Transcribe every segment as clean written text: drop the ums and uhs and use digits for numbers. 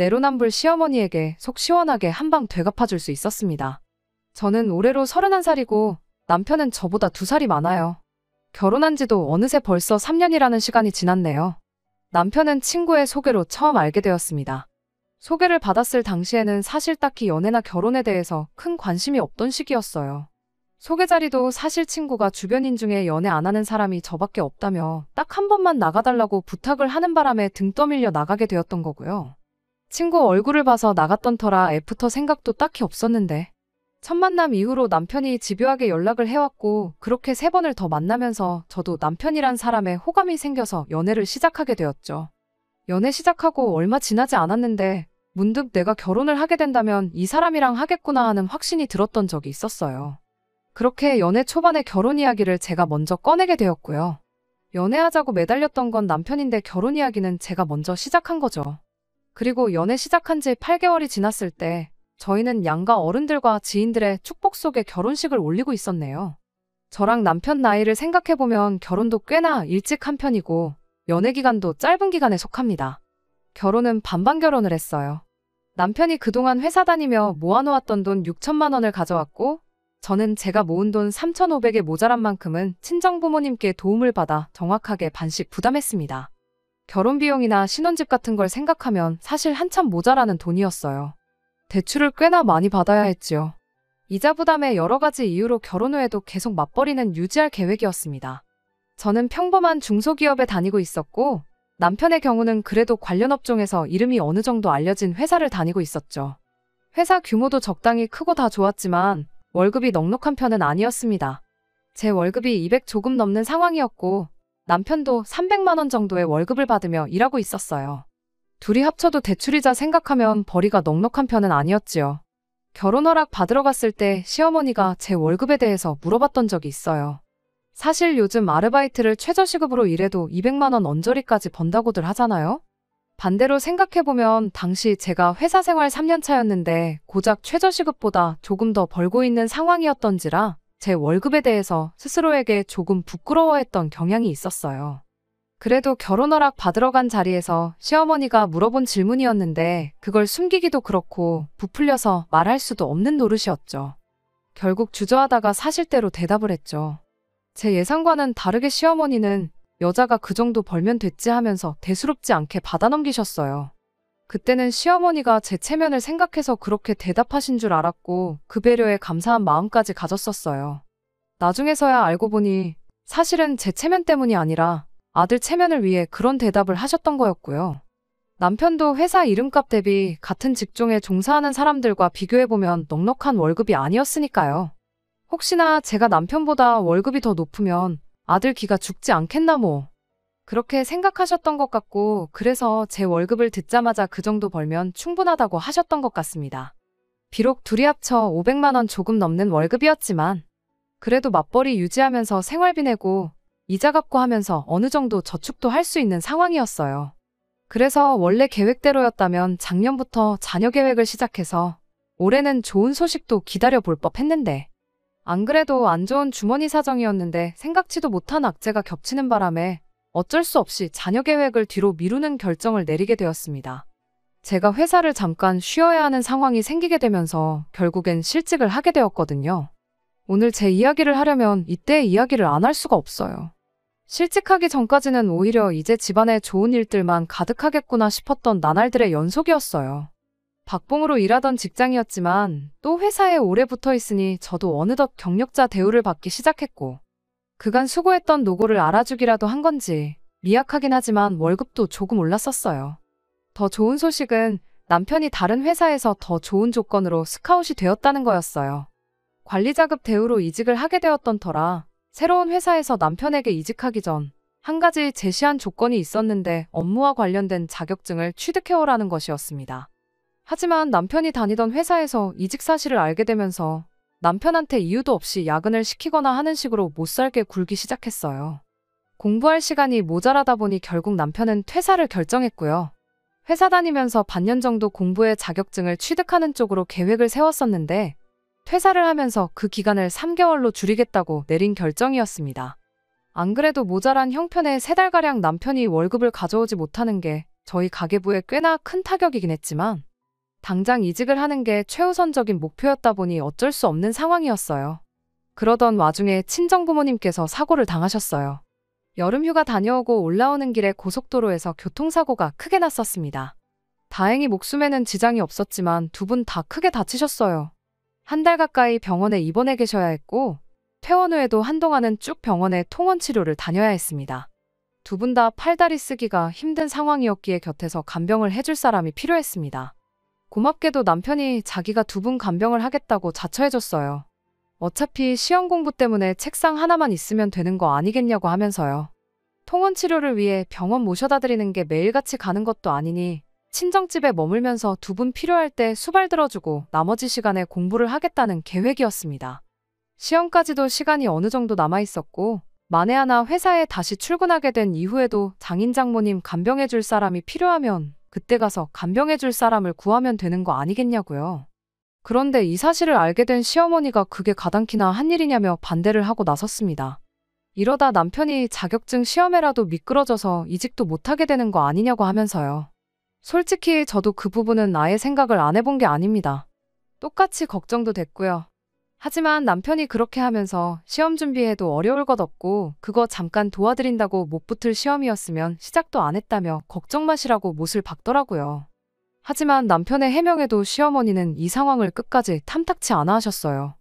내로남불 시어머니에게 속 시원하게 한 방 되갚아줄 수 있었습니다. 저는 올해로 31살이고 남편은 저보다 2살이 많아요. 결혼한 지도 어느새 벌써 3년이라는 시간이 지났네요. 남편은 친구의 소개로 처음 알게 되었습니다. 소개를 받았을 당시에는 사실 딱히 연애나 결혼에 대해서 큰 관심이 없던 시기였어요. 소개 자리도 사실 친구가 주변인 중에 연애 안 하는 사람이 저밖에 없다며 딱 한 번만 나가달라고 부탁을 하는 바람에 등 떠밀려 나가게 되었던 거고요. 친구 얼굴을 봐서 나갔던 터라 애프터 생각도 딱히 없었는데 첫 만남 이후로 남편이 집요하게 연락을 해왔고 그렇게 3번을 더 만나면서 저도 남편이란 사람에 호감이 생겨서 연애를 시작하게 되었죠. 연애 시작하고 얼마 지나지 않았는데 문득 내가 결혼을 하게 된다면 이 사람이랑 하겠구나 하는 확신이 들었던 적이 있었어요. 그렇게 연애 초반에 결혼 이야기를 제가 먼저 꺼내게 되었고요. 연애하자고 매달렸던 건 남편인데 결혼 이야기는 제가 먼저 시작한 거죠. 그리고 연애 시작한 지 8개월이 지났을 때 저희는 양가 어른들과 지인들의 축복 속에 결혼식을 올리고 있었네요. 저랑 남편 나이를 생각해보면 결혼도 꽤나 일찍 한 편이고 연애 기간도 짧은 기간에 속합니다. 결혼은 반반 결혼을 했어요. 남편이 그동안 회사 다니며 모아놓았던 돈 6천만 원을 가져왔고 저는 제가 모은 돈 3,500에 모자란 만큼은 친정부모님께 도움을 받아 정확하게 반씩 부담했습니다. 결혼 비용이나 신혼집 같은 걸 생각하면 사실 한참 모자라는 돈이었어요. 대출을 꽤나 많이 받아야 했지요. 이자 부담에 여러 가지 이유로 결혼 후에도 계속 맞벌이는 유지할 계획이었습니다. 저는 평범한 중소기업에 다니고 있었고 남편의 경우는 그래도 관련 업종에서 이름이 어느 정도 알려진 회사를 다니고 있었죠. 회사 규모도 적당히 크고 다 좋았지만 월급이 넉넉한 편은 아니었습니다. 제 월급이 200 조금 넘는 상황이었고 남편도 300만 원 정도의 월급을 받으며 일하고 있었어요. 둘이 합쳐도 대출이자 생각하면 벌이가 넉넉한 편은 아니었지요. 결혼 허락 받으러 갔을 때 시어머니가 제 월급에 대해서 물어봤던 적이 있어요. 사실 요즘 아르바이트를 최저시급으로 일해도 200만 원 언저리까지 번다고들 하잖아요? 반대로 생각해보면 당시 제가 회사 생활 3년 차였는데 고작 최저시급보다 조금 더 벌고 있는 상황이었던지라 제 월급에 대해서 스스로에게 조금 부끄러워했던 경향이 있었어요. 그래도 결혼 허락 받으러 간 자리에서 시어머니가 물어본 질문이었는데 그걸 숨기기도 그렇고 부풀려서 말할 수도 없는 노릇이었죠. 결국 주저하다가 사실대로 대답을 했죠. 제 예상과는 다르게 시어머니는 여자가 그 정도 벌면 됐지 하면서 대수롭지 않게 받아넘기셨어요. 그때는 시어머니가 제 체면을 생각해서 그렇게 대답하신 줄 알았고 그 배려에 감사한 마음까지 가졌었어요. 나중에서야 알고 보니 사실은 제 체면 때문이 아니라 아들 체면을 위해 그런 대답을 하셨던 거였고요. 남편도 회사 이름값 대비 같은 직종에 종사하는 사람들과 비교해보면 넉넉한 월급이 아니었으니까요. 혹시나 제가 남편보다 월급이 더 높으면 아들 기가 죽지 않겠나 뭐. 그렇게 생각하셨던 것 같고 그래서 제 월급을 듣자마자 그 정도 벌면 충분하다고 하셨던 것 같습니다. 비록 둘이 합쳐 500만 원 조금 넘는 월급이었지만 그래도 맞벌이 유지하면서 생활비 내고 이자 갚고 하면서 어느 정도 저축도 할 수 있는 상황이었어요. 그래서 원래 계획대로였다면 작년부터 자녀 계획을 시작해서 올해는 좋은 소식도 기다려볼 법했는데 안 그래도 안 좋은 주머니 사정이었는데 생각지도 못한 악재가 겹치는 바람에 어쩔 수 없이 자녀 계획을 뒤로 미루는 결정을 내리게 되었습니다. 제가 회사를 잠깐 쉬어야 하는 상황이 생기게 되면서 결국엔 실직을 하게 되었거든요. 오늘 제 이야기를 하려면 이때의 이야기를 안 할 수가 없어요. 실직하기 전까지는 오히려 이제 집안에 좋은 일들만 가득하겠구나 싶었던 나날들의 연속이었어요. 박봉으로 일하던 직장이었지만 또 회사에 오래 붙어 있으니 저도 어느덧 경력자 대우를 받기 시작했고 그간 수고했던 노고를 알아주기라도 한 건지 미약하긴 하지만 월급도 조금 올랐었어요. 더 좋은 소식은 남편이 다른 회사에서 더 좋은 조건으로 스카웃이 되었다는 거였어요. 관리자급 대우로 이직을 하게 되었던 터라 새로운 회사에서 남편에게 이직하기 전 한 가지 제시한 조건이 있었는데 업무와 관련된 자격증을 취득해오라는 것이었습니다. 하지만 남편이 다니던 회사에서 이직 사실을 알게 되면서 남편한테 이유도 없이 야근을 시키거나 하는 식으로 못살게 굴기 시작했어요. 공부할 시간이 모자라다 보니 결국 남편은 퇴사를 결정했고요. 회사 다니면서 반년 정도 공부해 자격증을 취득하는 쪽으로 계획을 세웠었는데 퇴사를 하면서 그 기간을 3개월로 줄이겠다고 내린 결정이었습니다. 안 그래도 모자란 형편에 3달가량 남편이 월급을 가져오지 못하는 게 저희 가계부에 꽤나 큰 타격이긴 했지만 당장 이직을 하는 게 최우선적인 목표였다 보니 어쩔 수 없는 상황이었어요. 그러던 와중에 친정부모님께서 사고를 당하셨어요. 여름휴가 다녀오고 올라오는 길에 고속도로에서 교통사고가 크게 났었습니다. 다행히 목숨에는 지장이 없었지만 두 분 다 크게 다치셨어요. 한 달 가까이 병원에 입원해 계셔야 했고 퇴원 후에도 한동안은 쭉 병원에 통원 치료를 다녀야 했습니다. 두 분 다 팔다리 쓰기가 힘든 상황이었기에 곁에서 간병을 해줄 사람이 필요했습니다. 고맙게도 남편이 자기가 두 분 간병을 하겠다고 자처해줬어요. 어차피 시험 공부 때문에 책상 하나만 있으면 되는 거 아니겠냐고 하면서요. 통원 치료를 위해 병원 모셔다 드리는 게 매일같이 가는 것도 아니니 친정집에 머물면서 두 분 필요할 때 수발 들어주고 나머지 시간에 공부를 하겠다는 계획이었습니다. 시험까지도 시간이 어느 정도 남아 있었고 만에 하나 회사에 다시 출근하게 된 이후에도 장인 장모님 간병해 줄 사람이 필요하면 그때 가서 간병해 줄 사람을 구하면 되는 거 아니겠냐고요. 그런데 이 사실을 알게 된 시어머니가 그게 가당키나 한 일이냐며 반대를 하고 나섰습니다. 이러다 남편이 자격증 시험에라도 미끄러져서 이직도 못하게 되는 거 아니냐고 하면서요. 솔직히 저도 그 부분은 아예 생각을 안 해본 게 아닙니다. 똑같이 걱정도 됐고요. 하지만 남편이 그렇게 하면서 시험 준비해도 어려울 것 없고 그거 잠깐 도와드린다고 못 붙을 시험이었으면 시작도 안 했다며 걱정 마시라고 못을 박더라고요. 하지만 남편의 해명에도 시어머니는 이 상황을 끝까지 탐탁치 않아 하셨어요.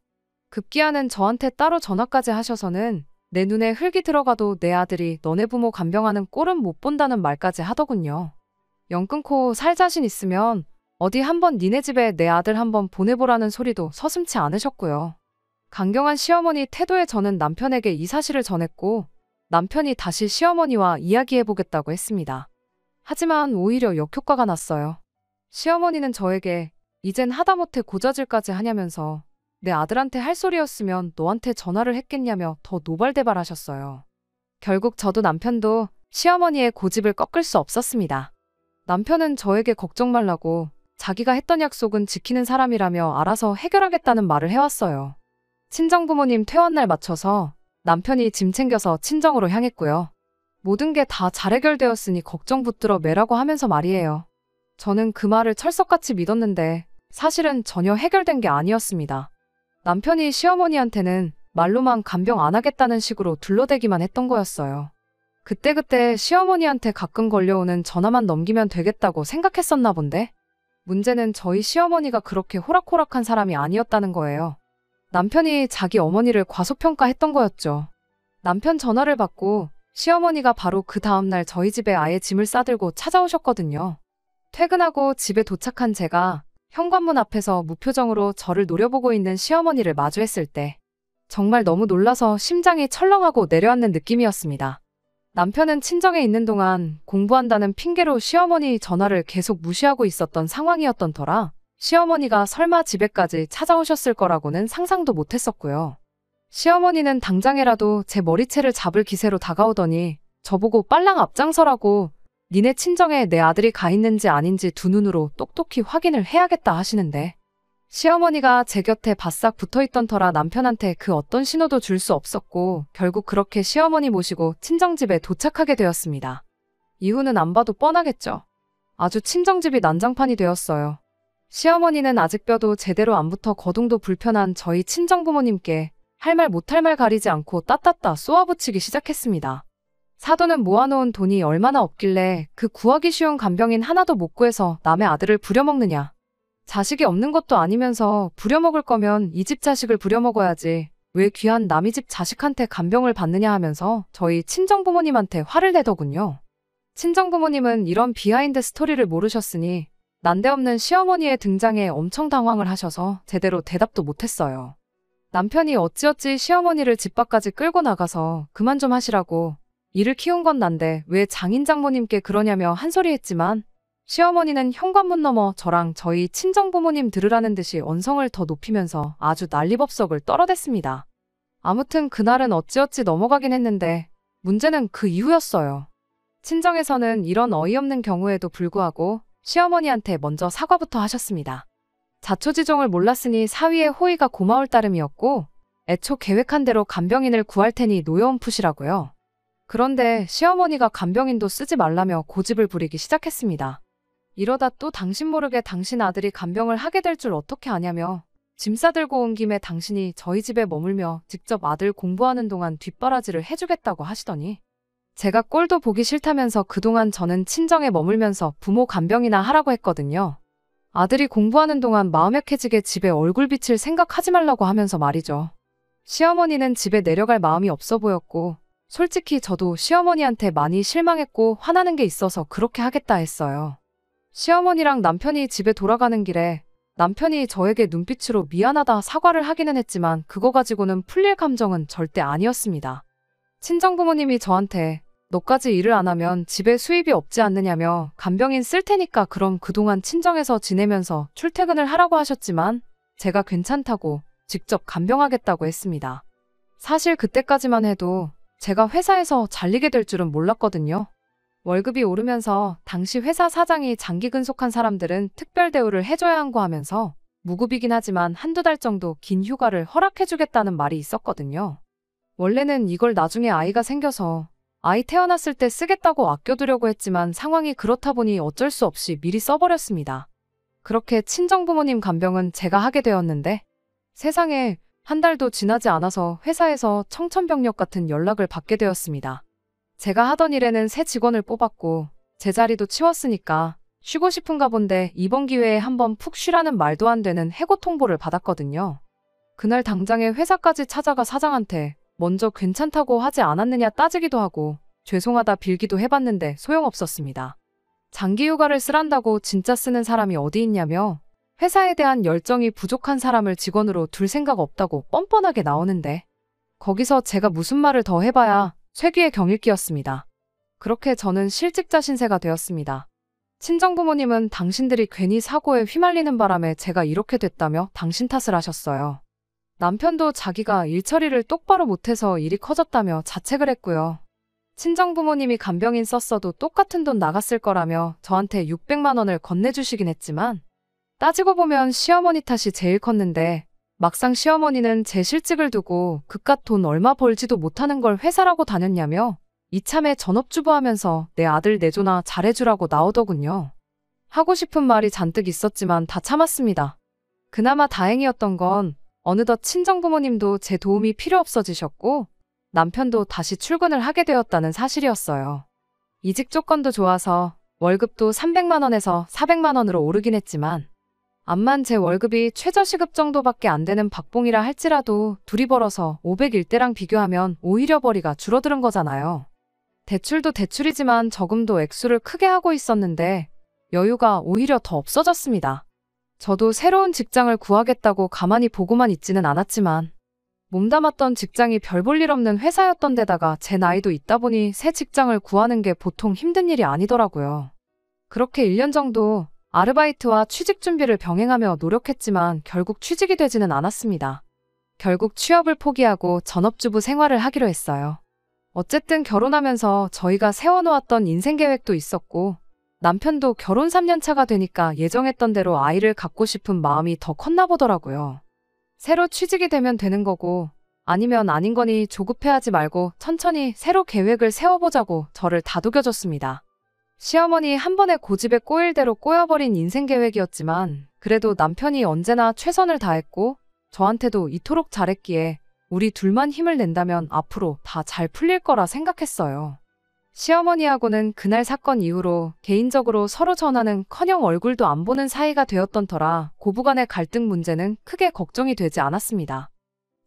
급기야는 저한테 따로 전화까지 하셔서는 내 눈에 흙이 들어가도 내 아들이 너네 부모 간병하는 꼴은 못 본다는 말까지 하더군요. 영 끊고 살 자신 있으면 어디 한번 니네 집에 내 아들 한번 보내보라는 소리도 서슴지 않으셨고요. 강경한 시어머니 태도에 저는 남편에게 이 사실을 전했고 남편이 다시 시어머니와 이야기해보겠다고 했습니다. 하지만 오히려 역효과가 났어요. 시어머니는 저에게 이젠 하다못해 고자질까지 하냐면서 내 아들한테 할 소리였으면 너한테 전화를 했겠냐며 더 노발대발하셨어요. 결국 저도 남편도 시어머니의 고집을 꺾을 수 없었습니다. 남편은 저에게 걱정 말라고 자기가 했던 약속은 지키는 사람이라며 알아서 해결하겠다는 말을 해왔어요. 친정부모님 퇴원날 맞춰서 남편이 짐 챙겨서 친정으로 향했고요. 모든 게 다 잘 해결되었으니 걱정 붙들어 매라고 하면서 말이에요. 저는 그 말을 철석같이 믿었는데 사실은 전혀 해결된 게 아니었습니다. 남편이 시어머니한테는 말로만 간병 안 하겠다는 식으로 둘러대기만 했던 거였어요. 그때그때 시어머니한테 가끔 걸려오는 전화만 넘기면 되겠다고 생각했었나 본데? 문제는 저희 시어머니가 그렇게 호락호락한 사람이 아니었다는 거예요. 남편이 자기 어머니를 과소평가했던 거였죠. 남편 전화를 받고 시어머니가 바로 그 다음날 저희 집에 아예 짐을 싸들고 찾아오셨거든요. 퇴근하고 집에 도착한 제가 현관문 앞에서 무표정으로 저를 노려보고 있는 시어머니를 마주했을 때 정말 너무 놀라서 심장이 철렁하고 내려앉는 느낌이었습니다. 남편은 친정에 있는 동안 공부한다는 핑계로 시어머니 전화를 계속 무시하고 있었던 상황이었던 터라 시어머니가 설마 집에까지 찾아오셨을 거라고는 상상도 못했었고요. 시어머니는 당장이라도 제 머리채를 잡을 기세로 다가오더니 저보고 빨랑 앞장서라고 니네 친정에 내 아들이 가 있는지 아닌지 두 눈으로 똑똑히 확인을 해야겠다 하시는데 시어머니가 제 곁에 바싹 붙어있던 터라 남편한테 그 어떤 신호도 줄 수 없었고 결국 그렇게 시어머니 모시고 친정집에 도착하게 되었습니다. 이유는 안 봐도 뻔하겠죠. 아주 친정집이 난장판이 되었어요. 시어머니는 아직 뼈도 제대로 안 붙어 거동도 불편한 저희 친정부모님께 할 말 못할 말 가리지 않고 따따따 쏘아붙이기 시작했습니다. 사돈은 모아놓은 돈이 얼마나 없길래 그 구하기 쉬운 간병인 하나도 못 구해서 남의 아들을 부려먹느냐. 자식이 없는 것도 아니면서 부려먹을 거면 이 집 자식을 부려먹어야지 왜 귀한 남의 집 자식한테 간병을 받느냐 하면서 저희 친정부모님한테 화를 내더군요. 친정부모님은 이런 비하인드 스토리를 모르셨으니 난데없는 시어머니의 등장에 엄청 당황을 하셔서 제대로 대답도 못했어요. 남편이 어찌어찌 시어머니를 집 밖까지 끌고 나가서 그만 좀 하시라고 이를 키운 건 난데 왜 장인 장모님께 그러냐며 한 소리 했지만 시어머니는 현관문 너머 저랑 저희 친정부모님 들으라는 듯이 언성을 더 높이면서 아주 난리법석을 떨어댔습니다. 아무튼 그날은 어찌어찌 넘어가긴 했는데 문제는 그 이후였어요. 친정에서는 이런 어이없는 경우에도 불구하고 시어머니한테 먼저 사과부터 하셨습니다. 자초지종을 몰랐으니 사위의 호의가 고마울 따름이었고 애초 계획한 대로 간병인을 구할 테니 노여움 푸시라고요. 그런데 시어머니가 간병인도 쓰지 말라며 고집을 부리기 시작했습니다. 이러다 또 당신 모르게 당신 아들이 간병을 하게 될 줄 어떻게 아냐며 짐 싸들고 온 김에 당신이 저희 집에 머물며 직접 아들 공부하는 동안 뒷바라지를 해주겠다고 하시더니 제가 꼴도 보기 싫다면서 그동안 저는 친정에 머물면서 부모 간병이나 하라고 했거든요. 아들이 공부하는 동안 마음 약해지게 집에 얼굴 비칠 생각하지 말라고 하면서 말이죠. 시어머니는 집에 내려갈 마음이 없어 보였고 솔직히 저도 시어머니한테 많이 실망했고 화나는 게 있어서 그렇게 하겠다 했어요. 시어머니랑 남편이 집에 돌아가는 길에 남편이 저에게 눈빛으로 미안하다 사과를 하기는 했지만 그거 가지고는 풀릴 감정은 절대 아니었습니다. 친정부모님이 저한테 너까지 일을 안 하면 집에 수입이 없지 않느냐며 간병인 쓸 테니까 그럼 그동안 친정에서 지내면서 출퇴근을 하라고 하셨지만 제가 괜찮다고 직접 간병하겠다고 했습니다. 사실 그때까지만 해도 제가 회사에서 잘리게 될 줄은 몰랐거든요. 월급이 오르면서 당시 회사 사장이 장기 근속한 사람들은 특별 대우를 해줘야 한고 하면서 무급이긴 하지만 한두 달 정도 긴 휴가를 허락해주겠다는 말이 있었거든요. 원래는 이걸 나중에 아이가 생겨서 아이 태어났을 때 쓰겠다고 아껴두려고 했지만 상황이 그렇다 보니 어쩔 수 없이 미리 써버렸습니다. 그렇게 친정부모님 간병은 제가 하게 되었는데 세상에 한 달도 지나지 않아서 회사에서 청천벽력 같은 연락을 받게 되었습니다. 제가 하던 일에는 새 직원을 뽑았고 제 자리도 치웠으니까 쉬고 싶은가 본데 이번 기회에 한번 푹 쉬라는 말도 안 되는 해고 통보를 받았거든요. 그날 당장에 회사까지 찾아가 사장한테 먼저 괜찮다고 하지 않았느냐 따지기도 하고 죄송하다 빌기도 해봤는데 소용없었습니다. 장기 휴가를 쓰란다고 진짜 쓰는 사람이 어디 있냐며 회사에 대한 열정이 부족한 사람을 직원으로 둘 생각 없다고 뻔뻔하게 나오는데 거기서 제가 무슨 말을 더 해봐야 쇠귀의 경읽기였습니다. 그렇게 저는 실직자 신세가 되었습니다. 친정부모님은 당신들이 괜히 사고에 휘말리는 바람에 제가 이렇게 됐다며 당신 탓을 하셨어요. 남편도 자기가 일 처리를 똑바로 못해서 일이 커졌다며 자책을 했고요. 친정부모님이 간병인 썼어도 똑같은 돈 나갔을 거라며 저한테 600만 원을 건네주시긴 했지만 따지고 보면 시어머니 탓이 제일 컸는데 막상 시어머니는 제 실직을 두고 그깟 돈 얼마 벌지도 못하는 걸 회사라고 다녔냐며 이참에 전업주부 하면서 내 아들 내조나 잘해주라고 나오더군요. 하고 싶은 말이 잔뜩 있었지만 다 참았습니다. 그나마 다행이었던 건 어느덧 친정부모님도 제 도움이 필요 없어지셨고 남편도 다시 출근을 하게 되었다는 사실이었어요. 이직 조건도 좋아서 월급도 300만 원에서 400만 원으로 오르긴 했지만 암만 제 월급이 최저시급 정도밖에 안 되는 박봉이라 할지라도 둘이 벌어서 501대랑 비교하면 오히려 벌이가 줄어드는 거잖아요. 대출도 대출이지만 저금도 액수를 크게 하고 있었는데 여유가 오히려 더 없어졌습니다. 저도 새로운 직장을 구하겠다고 가만히 보고만 있지는 않았지만 몸담았던 직장이 별 볼 일 없는 회사였던 데다가 제 나이도 있다 보니 새 직장을 구하는 게 보통 힘든 일이 아니더라고요. 그렇게 1년 정도 아르바이트와 취직 준비를 병행하며 노력했지만 결국 취직이 되지는 않았습니다. 결국 취업을 포기하고 전업주부 생활을 하기로 했어요. 어쨌든 결혼하면서 저희가 세워놓았던 인생 계획도 있었고 남편도 결혼 3년 차가 되니까 예정했던 대로 아이를 갖고 싶은 마음이 더 컸나 보더라고요. 새로 취직이 되면 되는 거고 아니면 아닌 거니 조급해하지 말고 천천히 새로 계획을 세워보자고 저를 다독여줬습니다. 시어머니 한 번에 고집에 꼬일 대로 꼬여버린 인생 계획이었지만 그래도 남편이 언제나 최선을 다했고 저한테도 이토록 잘했기에 우리 둘만 힘을 낸다면 앞으로 다 잘 풀릴 거라 생각했어요. 시어머니하고는 그날 사건 이후로 개인적으로 서로 전화는커녕 얼굴도 안 보는 사이가 되었던 터라 고부간의 갈등 문제는 크게 걱정이 되지 않았습니다.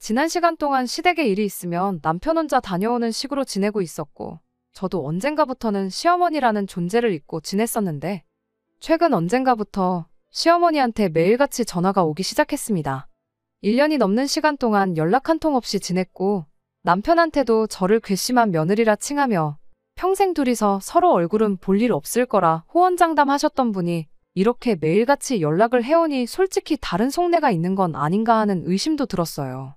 지난 시간 동안 시댁에 일이 있으면 남편 혼자 다녀오는 식으로 지내고 있었고 저도 언젠가부터는 시어머니라는 존재를 잊고 지냈었는데 최근 언젠가부터 시어머니한테 매일같이 전화가 오기 시작했습니다. 1년이 넘는 시간 동안 연락 한 통 없이 지냈고 남편한테도 저를 괘씸한 며느리라 칭하며 평생 둘이서 서로 얼굴은 볼 일 없을 거라 호언장담하셨던 분이 이렇게 매일같이 연락을 해오니 솔직히 다른 속내가 있는 건 아닌가 하는 의심도 들었어요.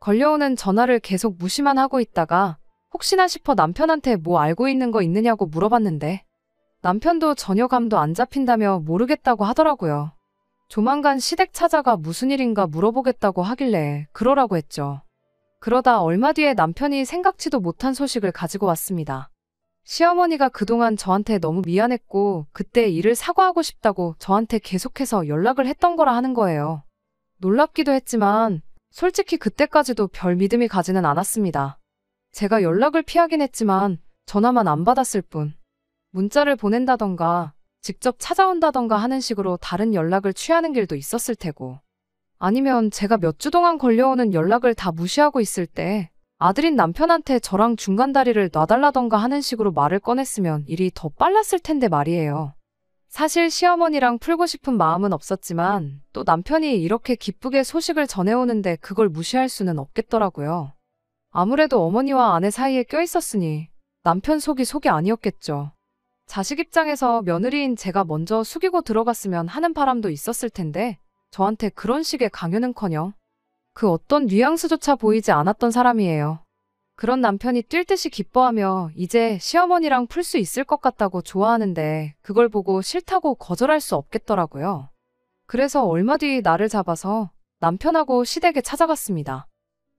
걸려오는 전화를 계속 무시만 하고 있다가 혹시나 싶어 남편한테 뭐 알고 있는 거 있느냐고 물어봤는데 남편도 전혀 감도 안 잡힌다며 모르겠다고 하더라고요. 조만간 시댁 찾아가 무슨 일인가 물어보겠다고 하길래 그러라고 했죠. 그러다 얼마 뒤에 남편이 생각지도 못한 소식을 가지고 왔습니다. 시어머니가 그동안 저한테 너무 미안했고 그때 일을 사과하고 싶다고 저한테 계속해서 연락을 했던 거라 하는 거예요. 놀랍기도 했지만 솔직히 그때까지도 별 믿음이 가지는 않았습니다. 제가 연락을 피하긴 했지만 전화만 안 받았을 뿐. 문자를 보낸다던가 직접 찾아온다던가 하는 식으로 다른 연락을 취하는 길도 있었을 테고, 아니면 제가 몇 주 동안 걸려오는 연락을 다 무시하고 있을 때 아들인 남편한테 저랑 중간다리를 놔달라던가 하는 식으로 말을 꺼냈으면 일이 더 빨랐을 텐데 말이에요. 사실 시어머니랑 풀고 싶은 마음은 없었지만 또 남편이 이렇게 기쁘게 소식을 전해오는데 그걸 무시할 수는 없겠더라고요. 아무래도 어머니와 아내 사이에 껴있었으니 남편 속이 아니었겠죠. 자식 입장에서 며느리인 제가 먼저 숙이고 들어갔으면 하는 바람도 있었을 텐데 저한테 그런 식의 강요는커녕 그 어떤 뉘앙스조차 보이지 않았던 사람이에요. 그런 남편이 뛸 듯이 기뻐하며 이제 시어머니랑 풀 수 있을 것 같다고 좋아하는데 그걸 보고 싫다고 거절할 수 없겠더라고요. 그래서 얼마 뒤 날을 잡아서 남편하고 시댁에 찾아갔습니다.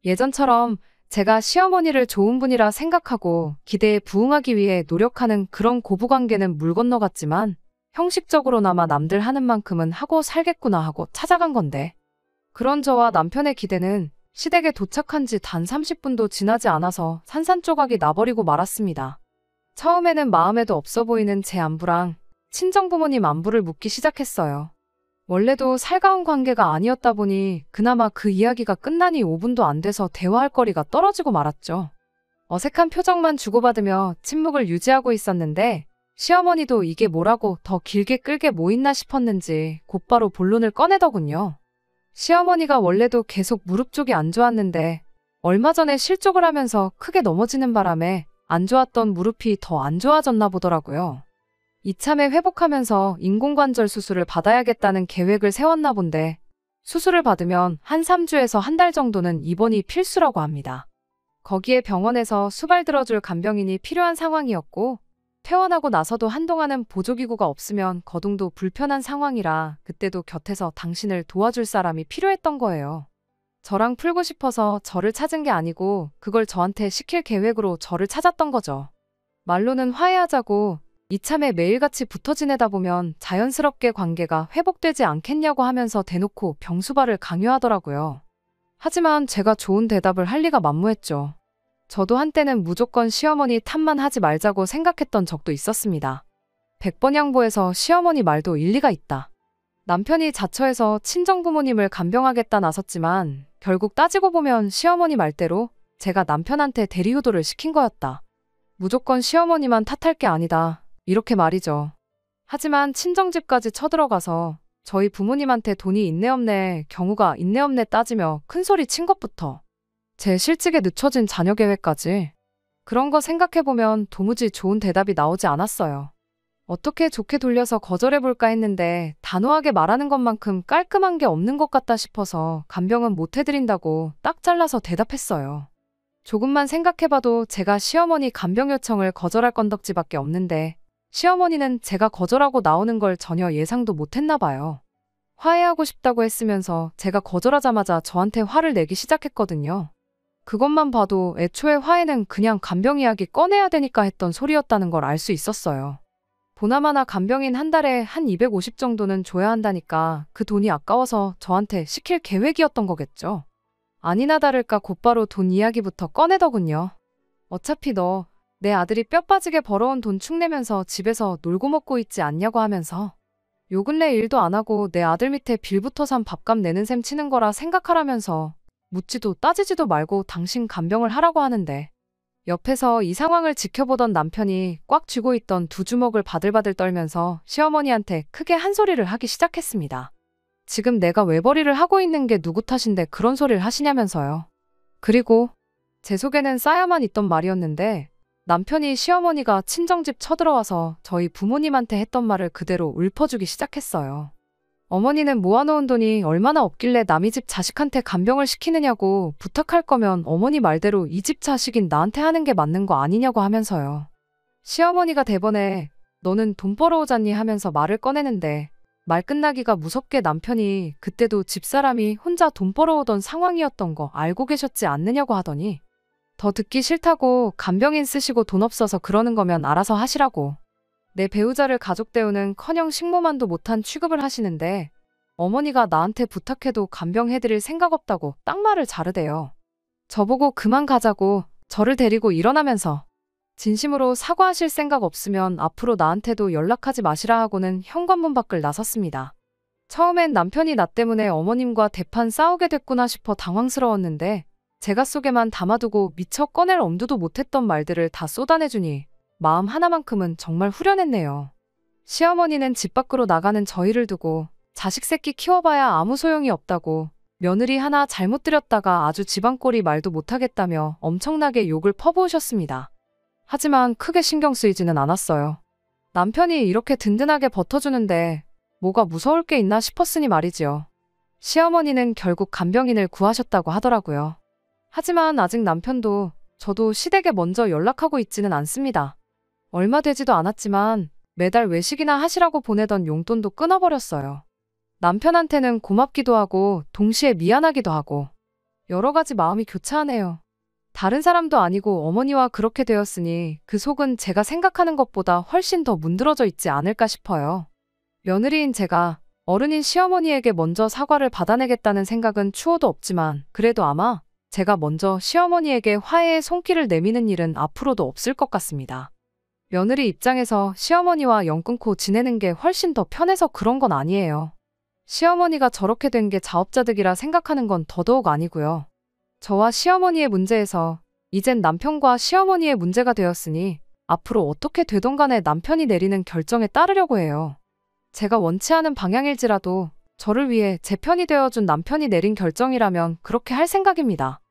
예전처럼 제가 시어머니를 좋은 분이라 생각하고 기대에 부응하기 위해 노력하는 그런 고부관계는 물 건너갔지만 형식적으로나마 남들 하는 만큼은 하고 살겠구나 하고 찾아간 건데, 그런 저와 남편의 기대는 시댁에 도착한 지 단 30분도 지나지 않아서 산산조각이 나버리고 말았습니다. 처음에는 마음에도 없어 보이는 제 안부랑 친정부모님 안부를 묻기 시작했어요. 원래도 살가운 관계가 아니었다 보니 그나마 그 이야기가 끝나니 5분도 안 돼서 대화할 거리가 떨어지고 말았죠. 어색한 표정만 주고받으며 침묵을 유지하고 있었는데 시어머니도 이게 뭐라고 더 길게 끌게 뭐 있나 싶었는지 곧바로 본론을 꺼내더군요. 시어머니가 원래도 계속 무릎 쪽이 안 좋았는데 얼마 전에 실족을 하면서 크게 넘어지는 바람에 안 좋았던 무릎이 더 안 좋아졌나 보더라고요. 이참에 회복하면서 인공관절 수술을 받아야겠다는 계획을 세웠나 본데 수술을 받으면 한 3주에서 한 달 정도는 입원이 필수라고 합니다. 거기에 병원에서 수발 들어줄 간병인이 필요한 상황이었고 퇴원하고 나서도 한동안은 보조기구가 없으면 거동도 불편한 상황이라 그때도 곁에서 당신을 도와줄 사람이 필요했던 거예요. 저랑 풀고 싶어서 저를 찾은 게 아니고 그걸 저한테 시킬 계획으로 저를 찾았던 거죠. 말로는 화해하자고 이참에 매일같이 붙어 지내다 보면 자연스럽게 관계가 회복되지 않겠냐고 하면서 대놓고 병수발을 강요하더라고요. 하지만 제가 좋은 대답을 할 리가 만무했죠. 저도 한때는 무조건 시어머니 탓만 하지 말자고 생각했던 적도 있었습니다. 100번 양보해서 시어머니 말도 일리가 있다. 남편이 자처해서 친정부모님을 간병하겠다 나섰지만 결국 따지고 보면 시어머니 말대로 제가 남편한테 대리효도를 시킨 거였다. 무조건 시어머니만 탓할 게 아니다. 이렇게 말이죠. 하지만 친정집까지 쳐들어가서 저희 부모님한테 돈이 있네 없네, 경우가 있네 없네 따지며 큰소리 친 것부터 제 실직에 늦춰진 자녀 계획까지 그런 거 생각해보면 도무지 좋은 대답이 나오지 않았어요. 어떻게 좋게 돌려서 거절해볼까 했는데 단호하게 말하는 것만큼 깔끔한 게 없는 것 같다 싶어서 간병은 못 해드린다고 딱 잘라서 대답했어요. 조금만 생각해봐도 제가 시어머니 간병 요청을 거절할 건덕지밖에 없는데 시어머니는 제가 거절하고 나오는 걸 전혀 예상도 못했나 봐요. 화해하고 싶다고 했으면서 제가 거절하자마자 저한테 화를 내기 시작했거든요. 그것만 봐도 애초에 화해는 그냥 간병 이야기 꺼내야 되니까 했던 소리였다는 걸 알 수 있었어요. 보나마나 간병인 한 달에 한 250 정도는 줘야 한다니까 그 돈이 아까워서 저한테 시킬 계획이었던 거겠죠. 아니나 다를까 곧바로 돈 이야기부터 꺼내더군요. 어차피 너 내 아들이 뼈 빠지게 벌어온 돈 축내면서 집에서 놀고 먹고 있지 않냐고 하면서 요 근래 일도 안 하고 내 아들 밑에 빌부터 산 밥값 내는 셈 치는 거라 생각하라면서 묻지도 따지지도 말고 당신 간병을 하라고 하는데, 옆에서 이 상황을 지켜보던 남편이 꽉 쥐고 있던 두 주먹을 바들바들 떨면서 시어머니한테 크게 한 소리를 하기 시작했습니다. 지금 내가 외벌이를 하고 있는 게 누구 탓인데 그런 소리를 하시냐면서요. 그리고 제 속에는 쌓여만 있던 말이었는데 남편이 시어머니가 친정집 쳐들어와서 저희 부모님한테 했던 말을 그대로 읊어주기 시작했어요. 어머니는 모아놓은 돈이 얼마나 없길래 남의 집 자식한테 간병을 시키느냐고, 부탁할 거면 어머니 말대로 이 집 자식인 나한테 하는 게 맞는 거 아니냐고 하면서요. 시어머니가 대번에 너는 돈 벌어오잖니 하면서 말을 꺼내는데 말 끝나기가 무섭게 남편이 그때도 집사람이 혼자 돈 벌어오던 상황이었던 거 알고 계셨지 않느냐고 하더니 더 듣기 싫다고 간병인 쓰시고 돈 없어서 그러는 거면 알아서 하시라고. 내 배우자를 가족 대우는커녕 식모만도 못한 취급을 하시는데 어머니가 나한테 부탁해도 간병해드릴 생각 없다고 딱 말을 자르대요. 저보고 그만 가자고 저를 데리고 일어나면서 진심으로 사과하실 생각 없으면 앞으로 나한테도 연락하지 마시라 하고는 현관문 밖을 나섰습니다. 처음엔 남편이 나 때문에 어머님과 대판 싸우게 됐구나 싶어 당황스러웠는데 제가 속에만 담아두고 미처 꺼낼 엄두도 못했던 말들을 다 쏟아내주니 마음 하나만큼은 정말 후련했네요. 시어머니는 집 밖으로 나가는 저희를 두고 자식 새끼 키워봐야 아무 소용이 없다고 며느리 하나 잘못 들였다가 아주 집안꼴이 말도 못하겠다며 엄청나게 욕을 퍼부으셨습니다. 하지만 크게 신경 쓰이지는 않았어요. 남편이 이렇게 든든하게 버텨주는데 뭐가 무서울 게 있나 싶었으니 말이지요. 시어머니는 결국 간병인을 구하셨다고 하더라고요. 하지만 아직 남편도 저도 시댁에 먼저 연락하고 있지는 않습니다. 얼마 되지도 않았지만 매달 외식이나 하시라고 보내던 용돈도 끊어버렸어요. 남편한테는 고맙기도 하고 동시에 미안하기도 하고 여러 가지 마음이 교차하네요. 다른 사람도 아니고 어머니와 그렇게 되었으니 그 속은 제가 생각하는 것보다 훨씬 더 문드러져 있지 않을까 싶어요. 며느리인 제가 어른인 시어머니에게 먼저 사과를 받아내겠다는 생각은 추호도 없지만 그래도 아마 제가 먼저 시어머니에게 화해의 손길을 내미는 일은 앞으로도 없을 것 같습니다. 며느리 입장에서 시어머니와 연 끊고 지내는 게 훨씬 더 편해서 그런 건 아니에요. 시어머니가 저렇게 된 게 자업자득이라 생각하는 건 더더욱 아니고요. 저와 시어머니의 문제에서 이젠 남편과 시어머니의 문제가 되었으니 앞으로 어떻게 되던 간에 남편이 내리는 결정에 따르려고 해요. 제가 원치 않은 방향일지라도 저를 위해 제 편이 되어준 남편이 내린 결정이라면 그렇게 할 생각입니다.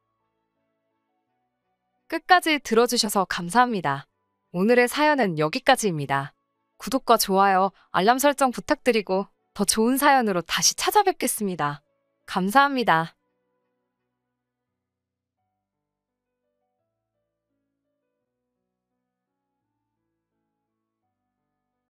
끝까지 들어주셔서 감사합니다. 오늘의 사연은 여기까지입니다. 구독과 좋아요, 알람 설정 부탁드리고 더 좋은 사연으로 다시 찾아뵙겠습니다. 감사합니다.